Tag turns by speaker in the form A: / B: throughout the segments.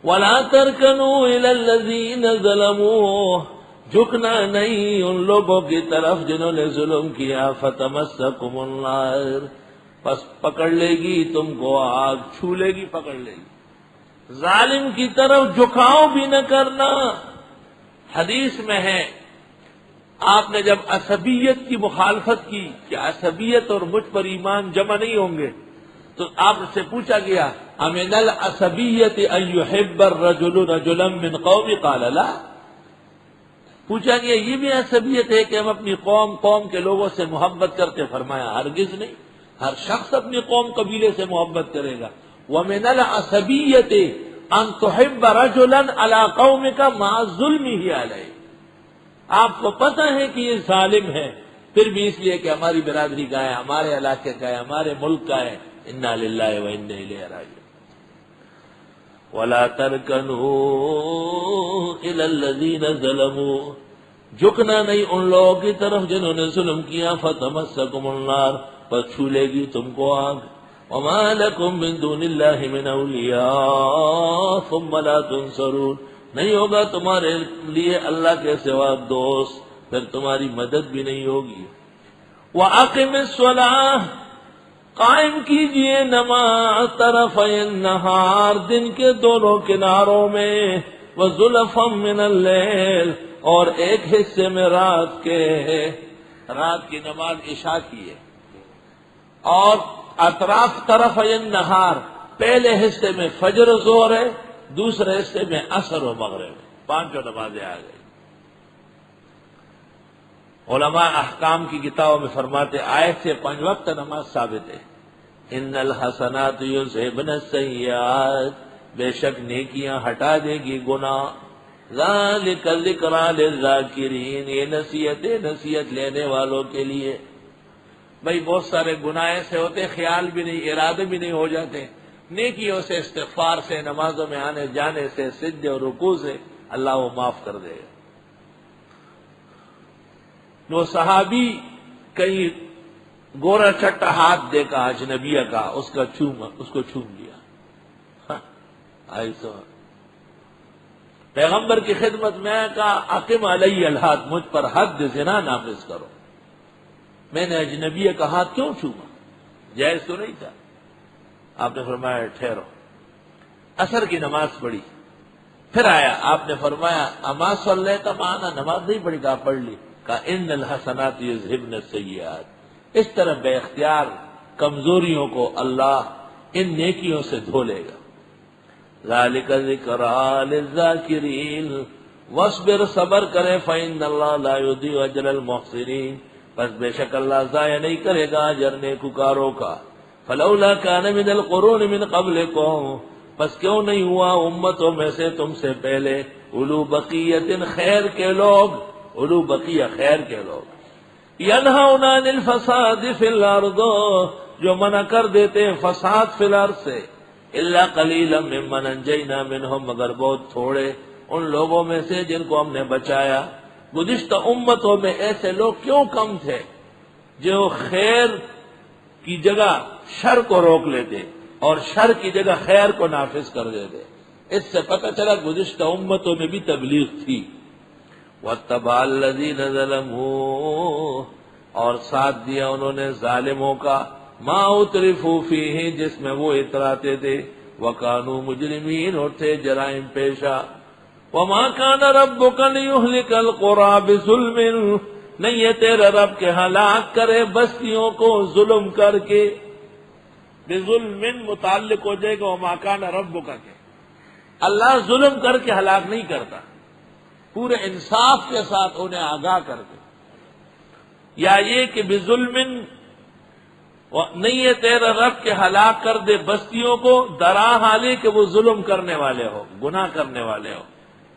A: وَلَا تَرْكَنُوا إِلَى الَّذِينَ ظَلَمُوا، جھکنا نہیں ان لوگوں کی طرف جنہوں نے ظلم کیا، فَتَمَسَّكُمُ النَّارُ، پس پکڑ لے گی تم کو آگ، چھو لے گی، پکڑ لے گی۔ ظالم کی طرف جھکاؤ بھی نہ کرنا۔ حدیث میں ہے آپ نے جب عصبیت کی مخالفت کی کہ عصبیت اور مجھ پر ایمان جمع نہیں ہوں گے، تو آپ سے پوچھا گیا امن العصبیت ان یحب الرجل رجلا من قوم، قال لا۔ پوچھا گیا یہ بھی عصبیت ہے کہ ہم اپنی قوم کے لوگوں سے محبت کرتے؟ فرمایا ہرگز نہیں، ہر شخص اپنی قوم قبیلے سے محبت کرے گا۔ ومن العصبیت ان تحب رجلا علی قومک مع ظلمہ علیہ، آپ کو پتہ ہے کہ یہ ظالم ہے، پھر بھی اس لیے کہ ہماری برادری کا ہے، ہمارے علاقے کا ہے، ہمارے ملک کا ہے، انا للہ و انا الیہ راجعون۔ ولا ترکنوا الی الذین ظلموا، جھکنا نہیں ان لوگوں کی طرف جنہوں نے ظلم کیا، فتمسکم النار، پس چھو لے گی تم کو آگ۔ وما لکم من دون اللہ من اولیاء ثم لا تنصرون، نہیں ہوگا تمہارے لیے اللہ کے سوا دوست، پھر تمہاری مدد بھی نہیں ہوگی۔ وَأَقِمِ الصَّلَاةَ، قائم کیجئے نماز طرفَيِ النَّهَارِ، دن کے دونوں کناروں میں، وَزُلَفًا مِّنَ اللَّيْلِ، اور ایک حصے میں رات کے، رات کی نماز عشاء کی ہے، اور اطراف طرفَيِ النَّهَارِ، پہلے حصے میں فجر و ظہر ہے، دوسرے حصے میں عصر و مغرب ہے، پانچوں نمازیں آ گئی۔ علماء احکام کی کتابوں میں فرماتے آیت سے 5 وقت نماز ثابت ہے۔ ان الحسنات یذھبن السیئات، بے شک نیکیاں ہٹا دے گی گناہ۔ ذالک ذکریٰ للذاکرین، یہ نصیحت لینے والوں کے لیے۔ بھئی بہت سارے گناہ ایسے ہوتے خیال بھی نہیں، ارادے بھی نہیں ہو جاتے، نیکیوں سے، استغفار سے، نمازوں میں آنے جانے سے، سجدے اور رکوع سے اللہ وہ معاف کر دے گا۔ وہ صحابی کہیں گورا چٹا ہاتھ دیکھا اجنبیہ کا، اس کو چھوم لیا۔ ایسا پیغمبر کی خدمت میں کہا اقم علی الحد، مجھ پر حد زنا نافذ کرو۔ میں نے اجنبیہ کا ہاتھ کیوں چھوما؟ جائز تو نہیں تھا۔ آپ نے فرمایا ٹھہرو، عصر کی نماز پڑھی، پھر آیا، آپ نے فرمایا اما صلیت معنا، نماز نہیں پڑھی؟ کہا پڑھ لی۔ کہا ان الحسنات یذھبن السیئات، اس طرح بے اختیار کمزوریوں کو اللہ ان نیکیوں سے دھو لے گا۔ ذالک ذکریٰ للذاکرین، واصبر، صبر کرے، فإن اللہ لا یضیع اجر المحسنین، پس بے شک اللہ ضائع نہیں کرے گا اجر نیکوکاروں کا۔ فلولا کان من القرون من قبلکم، پس کیوں نہیں ہوا امتوں میں سے تم سے پہلے، اولو بقیت، خیر کے لوگ، اولو بقیہ خیر کے لوگ، ینہون عن الفساد فی الارض، جو منع کر دیتے ہیں فساد فی الارض سے، الا قلیلا ممن انجینا منہم، مگر بہت تھوڑے ان لوگوں میں سے جن کو ہم نے بچایا۔ گزشتہ امتوں میں ایسے لوگ کیوں کم تھے جو خیر کی جگہ شر کو روک لیتے اور شر کی جگہ خیر کو نافذ کر دیتے۔ اس سے پتہ چلا گزشتہ امتوں میں بھی تبلیغ تھی۔ وَاتَّبَعَ الَّذِينَ ظَلَمُوا، اور ساتھ دیا انہوں نے ظالموں کا، مَا اُتْرِفُوا فِيهِ، جس میں وہ اتراتے تھے، وَكَانُوا مُجْرِمِينَ، اور تھے جرائم پیشہ۔ وَمَا كَانَ رَبُّكَ لِيُهْلِكَ الْقُرَىٰ بِظُلْمٍ، نہیں ہے تیرا رب کہ ہلاک کرے بستیوں کو ظلم کر کے۔ بظلم متعلق ہو جائے گا وما کان ربک کے، اللہ ظلم کر کے ہلاک نہیں کرتا، پورے انصاف کے ساتھ انہیں آگاہ کر کے۔ یا یہ کہ بظلم نہیں ہے تیرا رب کہ ہلاک کر دے بستیوں کو، درا حالی کہ وہ ظلم کرنے والے ہو، گناہ کرنے والے ہو،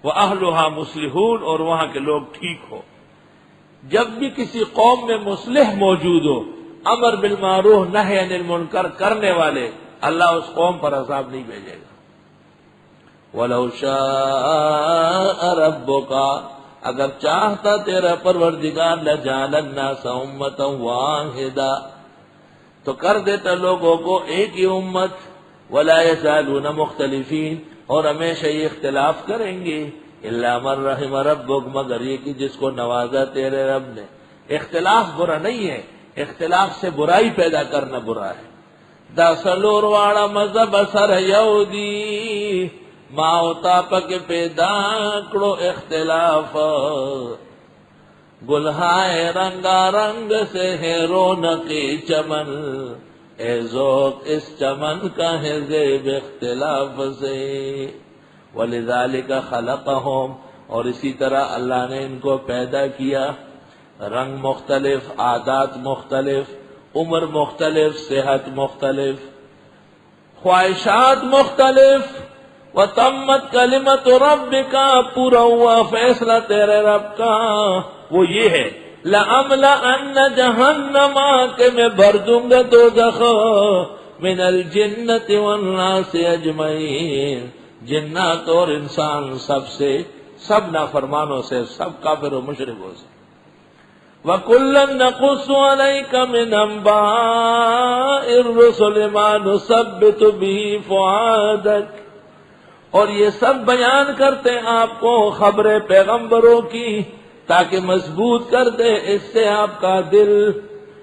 A: وَأَهْلُهَا مُصْلِحُونَ، اور وہاں کے لوگ ٹھیک ہو۔ جب بھی کسی قوم میں مصلح موجود ہو، امر بالمعروف نہی عن المنکر کرنے والے، اللہ اس قوم پر عذاب نہیں بھیجے گا۔ وَلَوْ شَاءَ رَبُّكَ، اگر چاہتا تیرا پروردگار، لَجَعَلَ النَّاسَ أُمَّةً وَاحِدَةً، تو کر دیتا لوگوں کو ایک ہی امت، وَلَا يَزَالُونَ مُخْتَلِفِينَ، اور ہمیشہ یہ اختلاف کریں گے، الا من رحم ربک، مگر یہ کہ جس کو نوازا تیرے رب نے۔ اختلاف برا نہیں ہے، اختلاف سے برائی پیدا کرنا برا ہے۔ دا سلور واڑا مذہب سر یودی، ماؤ تاپک پیدا کرو اختلاف، گلہائے رنگا رنگ سے ہے رونقی چمن، اے ذوق اس چمن کا ہے زیب اختلاف سے۔ وَلِذَلِكَ خَلَقَهُمْ، اور اسی طرح اللہ نے ان کو پیدا کیا، رنگ مختلف، عادات مختلف، عمر مختلف، صحت مختلف، خواہشات مختلف۔ وَتَمَّتْ كَلِمَةُ رَبِّكَ، پورا ہوا فیصلہ تیرے رب کا، وہ یہ ہے لَأَمْلَأَنَّ جَهَنَّمَ، کہ میں بھر دوں گا دوزخ، من الجنة والناس اجمعین، جنات اور انسان سب سے، سب نافرمانوں سے، سب کافر و مشرکوں سے۔ وَكُلًّا نَقُصُّ عَلَيْكَ مِنْ أَنْبَاءِ الرُّسُلِ مَا نُثَبِّتُ بِهِ فُؤَادَكَ، اور یہ سب بیان کرتے ہیں آپ کو خبریں پیغمبروں کی تاکہ مضبوط کر دے اس سے آپ کا دل۔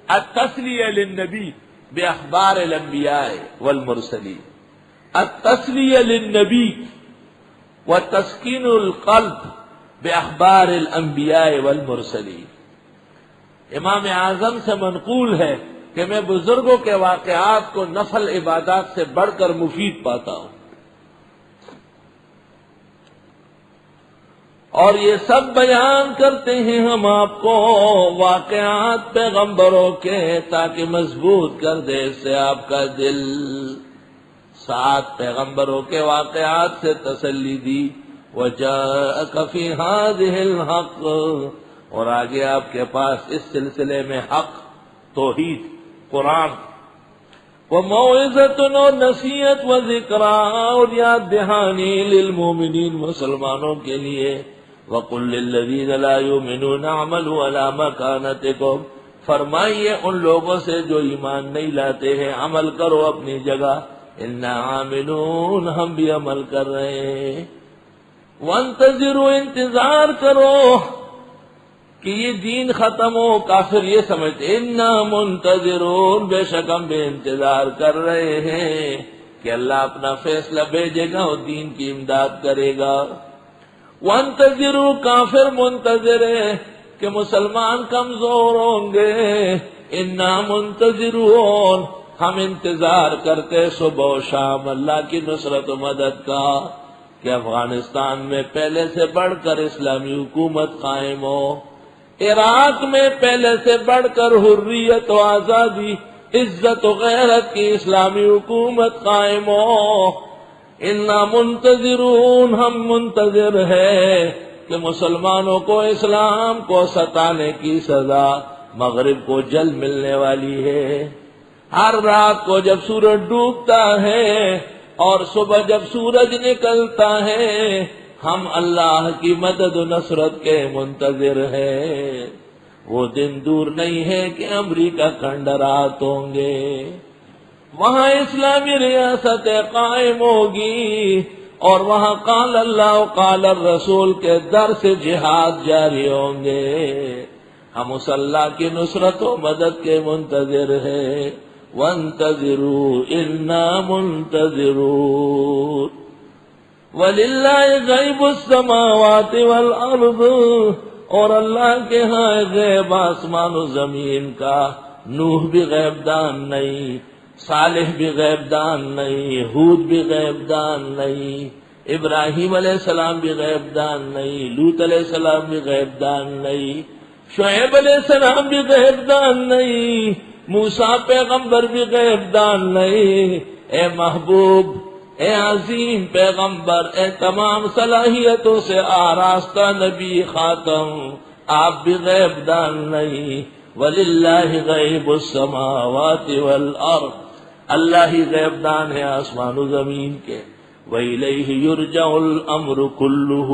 A: التسلیہ للنبی باخبار الانبیاء والمرسلین، التسلیہ للنبی وتسکین القلب باخبار الانبیاء والمرسلین۔ امام اعظم سے منقول ہے کہ میں بزرگوں کے واقعات کو نفل عبادات سے بڑھ کر مفید پاتا ہوں، اور یہ سب بیان کرتے ہیں ہم آپ کو واقعات پیغمبروں کے تاکہ مضبوط کر دے اس سے آپ کا دل۔ 7 پیغمبروں کے واقعات سے تسلی دی، وَجَاءَكَ فِي هَذِهِ الْحَقِّ، اور آگے آپ کے پاس اس سلسلے میں حق، توحید، قرآن، وَمَوْعِظَةٌ، اور نصیحت، وَذِكْرَىٰ، اور یاد دہانی، لِلْمُؤْمِنِينَ، مسلمانوں کے لیے۔ وَقُلْ لِلَّذِينَ لَا يُؤْمِنُونَ اعْمَلُوا عَلَىٰ مَكَانَتِكُمْ، فرمائیے ان لوگوں سے جو ایمان نہیں لاتے ہیں، عمل کرو اپنی جگہ، اِنَّا عَامِلُونَ، ہم بھی عمل کر رہے ہیں۔ وَانتَظِرُوا، انتظار کرو کہ یہ دین ختم ہو۔ کافر یہ سمجھتے اِنَّا مُنتَظِرُونَ، بے شک ہم بھی انتظار کر رہے ہیں کہ اللہ اپنا فیصلہ بھیجے گا اور دین کی امداد کرے گا۔ وَانتَظِرُوا، کافر منتظر ہے کہ مسلمان کمزور ہوں گے۔ اِنَّا مُنتَظِرُونَ، ہم انتظار کرتے صبح و شام اللہ کی نصرت و مدد کا کہ افغانستان میں پہلے سے بڑھ کر اسلامی حکومت قائم ہو، عراق میں پہلے سے بڑھ کر حریت و آزادی، عزت و غیرت کی اسلامی حکومت قائم ہو۔ اِنَّا مُنتَظِرُونَ، ہم منتظر ہے کہ مسلمانوں کو اسلام کو ستانے کی سزا مغرب کو جلد ملنے والی ہے۔ ہر رات کو جب سورج ڈوبتا ہے اور صبح جب سورج نکلتا ہے، ہم اللہ کی مدد و نصرت کے منتظر ہیں۔ وہ دن دور نہیں ہے کہ امریکہ کھنڈرات ہوں گے، وہاں اسلامی ریاست قائم ہوگی، اور وہاں قال اللہ و قال الرسول کے در سے جہاد جاری ہوں گے۔ ہم اس اللہ کی نصرت و مدد کے منتظر ہیں۔ وَانتَظِرُوا إِنَّا مُنتَظِرُونَ وَلِلَّهِ غَيْبُ السَّمَاوَاتِ وَالْأَرْضِ، اور اللہ کے ہاں غیب آسمان و زمین کا۔ نوح بھی غیب دان نہیں، صالح بھی غیب دان نہیں، ہود بھی غیب دان نہیں، ابراہیم علیہ السلام بھی غیب دان نہیں، لوط علیہ السلام بھی غیب دان نہیں، شعیب علیہ السلام بھی غیب دان نہیں، موسیٰ پیغمبر بھی غیب دان نہیں۔ اے محبوب، اے عظیم پیغمبر، اے تمام صلاحیتوں سے آراستہ نبی خاتم، آپ بھی غیب دان نہیں۔ وَلِلَّهِ غَيْبُ السَّمَاوَاتِ وَالْأَرْضِ، اللہ ہی غیب دان ہے آسمان و زمین کے۔ وَإِلَيْهِ يُرْجَعُ الْأَمْرُ كُلُّهُ،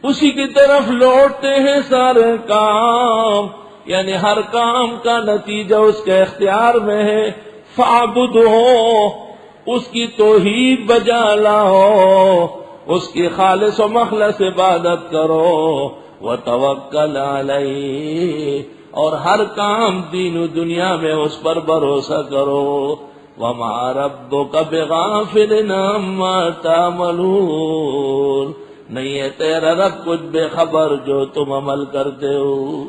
A: اسی کی طرف لوٹتے ہیں سارے کام، یعنی ہر کام کا نتیجہ اس کے اختیار میں ہے۔ فَاعْبُدْهُ، اس کی توحید بجا لاؤ، اس کی خالص و مخلص عبادت کرو، وتوکل علیہ، اور ہر کام دین و دنیا میں اس پر بھروسہ کرو، وما ربک بغافل عما تعملون، نہیں ہے تیرا رب کچھ بے خبر جو تم عمل کرتے ہو۔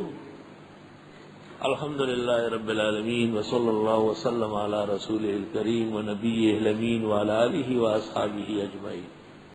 A: الحمدللہ رب العالمین، وصلی اللہ وسلم علی رسولہ الکریم ونبیہ الامین وعلی آلہ واصحابہ اجمعین۔